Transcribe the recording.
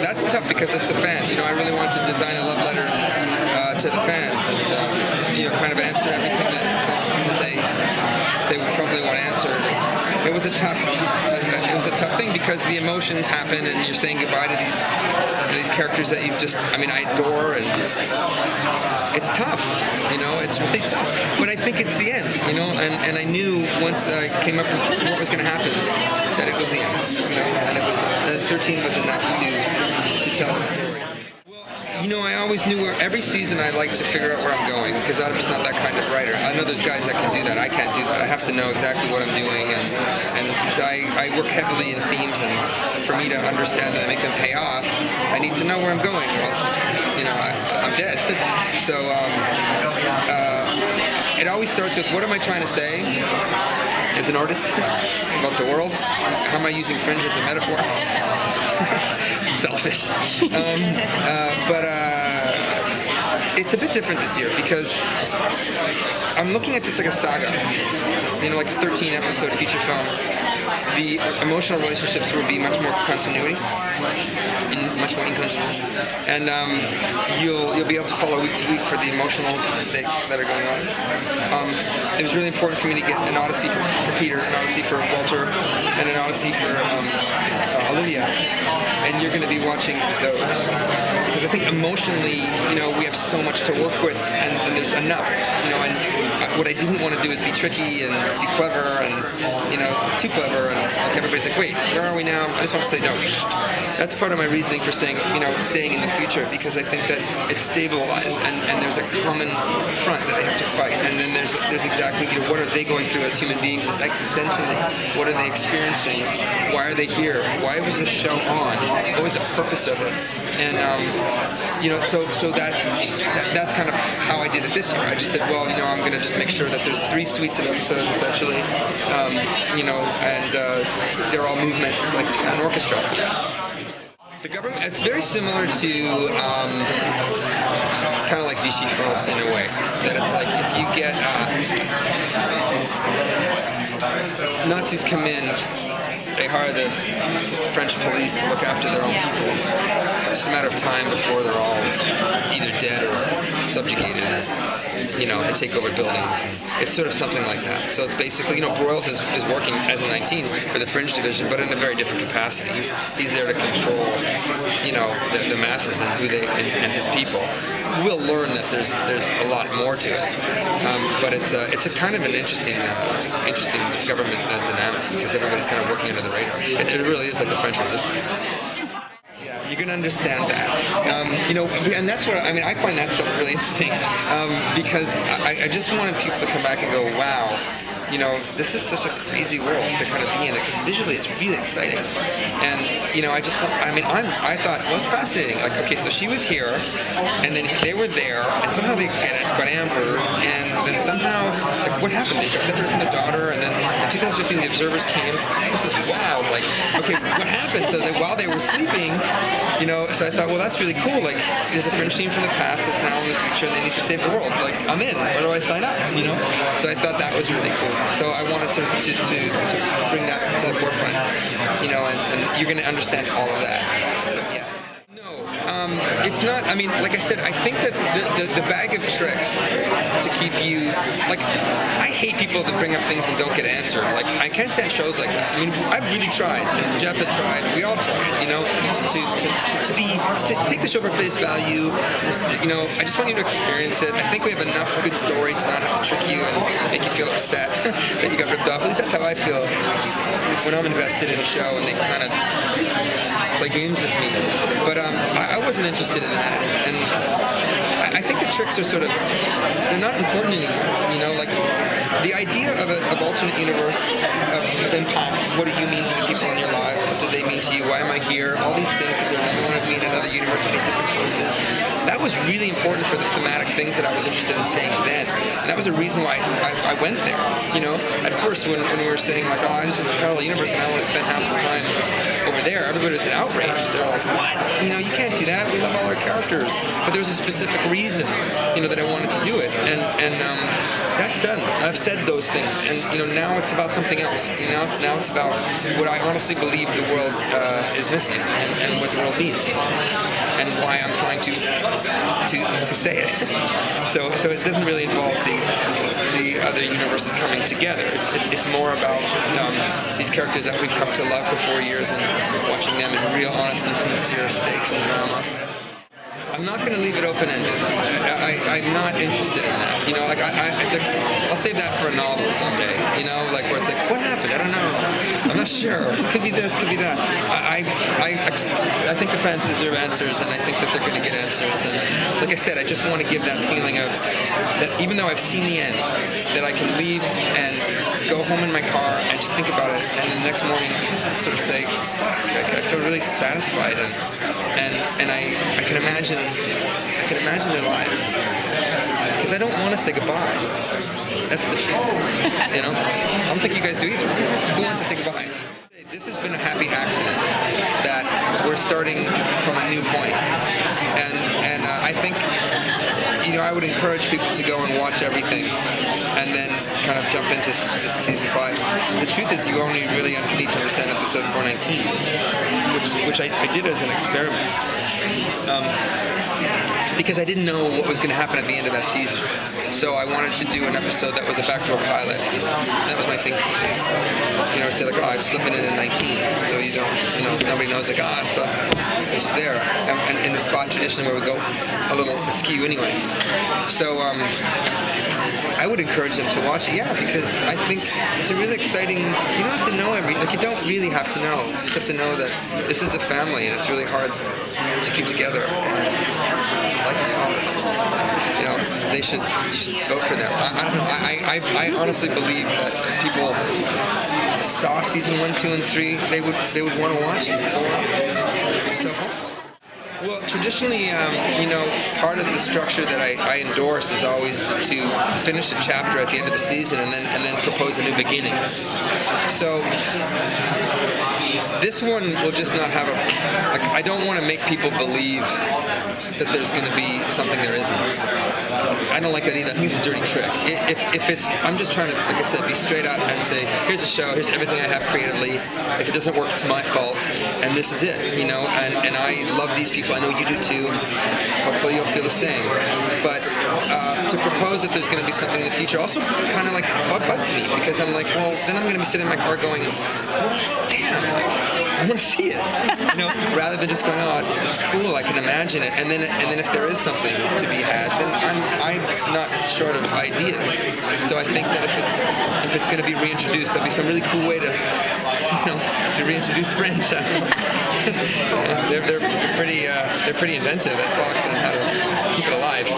That's tough because it's the fans. I really wanted to design a love letter to the fans, and kind of answer everything that they would probably want answered. It was a tough thing because the emotions happen, and you're saying goodbye to these characters that you've I adore, and it's tough. It's really tough. But I think it's the end. And I knew once I came up with what was going to happen that it was the end. And it was 13 was enough to tell the story. I always knew every season I like to figure out where I'm going because I'm just not that kind of writer. I know there's guys that can do that. I can't do that. I have to know exactly what I'm doing, and because I work heavily in themes, and for me to understand that and make them pay off, I need to know where I'm going, or else, I'm dead. So it always starts with, what am I trying to say as an artist about the world? How am I using Fringe as a metaphor? Selfish. But it's a bit different this year because I'm looking at this like a saga, like a 13-episode feature film. The emotional relationships will be much more continuity, much more in continuity, and you'll be able to follow week to week for the emotional stakes that are going on. It was really important for me to get an odyssey for Peter, an odyssey for Walter, and an odyssey for Olivia, and you're going to be watching those because I think emotionally, we have so much to work with, and there's enough, and what I didn't want to do is be tricky and be clever and too clever, and like everybody's like, wait, where are we now? I just want to say no. That's part of my reasoning for saying, staying in the future, because I think that it's stabilized and there's a common front that they have to fight, and then there's exactly what are they going through as human beings existentially, what are they experiencing, why are they here, why was this show on, what was the purpose of it, and so that's kind of how I did it this year. I just said, well, I'm going to just make sure that there's 3 suites of episodes essentially, and they're all movements like an orchestra. The government, it's very similar to kind of like Vichy France in a way, that it's like if you get Nazis come in, they hire the French police to look after their own people. It's just a matter of time before they're all either dead or subjugated, or they take over buildings. And it's sort of something like that. So it's basically, Broyles is working as a 19 for the Fringe division, but in a very different capacity. He's there to control, the masses and and his people. We'll learn that there's a lot more to it, but it's a kind of an interesting government dynamic because everybody's kind of working under the radar. It really is like the French Resistance. You're going to understand that. And that's what, I find that stuff really interesting because I just wanted people to come back and go, wow, this is such a crazy world to kind of be in it, because visually it's really exciting. And, I thought, well, it's fascinating. Like, okay, so she was here, and then they were there, and somehow they got Amber, and then somehow, like, what happened? They got separated from the daughter, and then in 2015 the observers came. This is wild. Like, okay, what happened? So that while they were sleeping, so I thought, well, that's really cool. Like, there's a French team from the past that's now in the future, and they need to save the world. Like, I'm in. Where do I sign up? So I thought that was really cool. So I wanted to bring that to the forefront, and you're going to understand all of that. But yeah. No, it's not. Like I said, I think that the bag of tricks to keep you, like, I hate people that bring up things and don't get answered. Like, I can't stand shows like that. I've really tried, and Jeff had tried, we all tried, to take the show for face value. I just want you to experience it. I think we have enough good story to not have to trick you and make you feel upset that you got ripped off. At least that's how I feel when I'm invested in a show and they kind of play games with me. But I wasn't interested in that, and I think the tricks are they're not important anymore. Like the idea of alternate universe, of impact. What do you mean to the people in your life? What do they mean to you? Why am I here? All these things. Is there another one of me in another universe? I make different choices. That was really important for the thematic things that I was interested in saying then, and that was a reason why I went there. At first when we were saying like, oh, this is a parallel universe and I want to spend half the time over there, everybody was outraged. They're like, what? You can't do that. We love all our characters. But there was a specific reason, that I wanted to do it, and that's done. I've said those things, and now it's about something else. Now it's about what I honestly believe the world is missing, and what the world needs, and why I'm trying to say it. So it doesn't really involve the other universes coming together. It's more about these characters that we've come to love for 4 years and watching them in real, honest, and sincere stakes and drama. I'm not going to leave it open-ended. I'm not interested in that. I'll save that for a novel someday. Where it's like, what happened? I don't know. I'm not sure. Could be this, could be that. I think the fans deserve answers, and I think that they're going to get answers. And like I said, I just want to give that feeling of that even though I've seen the end, that I can leave and go home in my car and just think about it, and the next morning sort of say, fuck, I feel really satisfied, and I can imagine their lives, because I don't want to say goodbye. That's the truth. I don't think you guys do either. Who wants to say goodbye? This has been a happy accident that we're starting from a new point, and I think I would encourage people to go and watch everything and then kind of jump into season 5. The truth is, you only really need to understand episode 419, which I did as an experiment, because I didn't know what was going to happen at the end of that season. So I wanted to do an episode that was a backdoor pilot. That was my thinking. Say like, oh, I'm slipping in 19, so you don't, nobody knows like, it's just there. And in the spot tradition where we go a little askew anyway. So I would encourage them to watch it, because I think it's a really exciting. You don't have to know you don't really have to know. You just have to know that this is a family, and it's really hard to keep together. And life is hard. You should vote for them. I don't know. I honestly believe that if people saw season 1, 2, and 3, they would want to watch it. So hopefully. Well, traditionally, part of the structure that I endorse is always to finish a chapter at the end of the season and then propose a new beginning. So this one will just not have I don't want to make people believe that there's going to be something there isn't. I don't like that either. I think it's a dirty trick. I'm just trying to, like I said, be straight up and say, here's a show, here's everything I have creatively. If it doesn't work, it's my fault, and this is it, and I love these people. I know you do too. Hopefully you'll feel the same. But to propose that there's going to be something in the future also kind of bugs me, because I'm like, well, then I'm going to be sitting in my car going, damn, I want to see it, rather than just going, oh, it's cool, I can imagine it, and then if there is something to be had, then I'm not short of ideas. So I think that if it's going to be reintroduced, there'll be some really cool way to reintroduce Fringe. They're pretty inventive at Fox on how to keep it alive.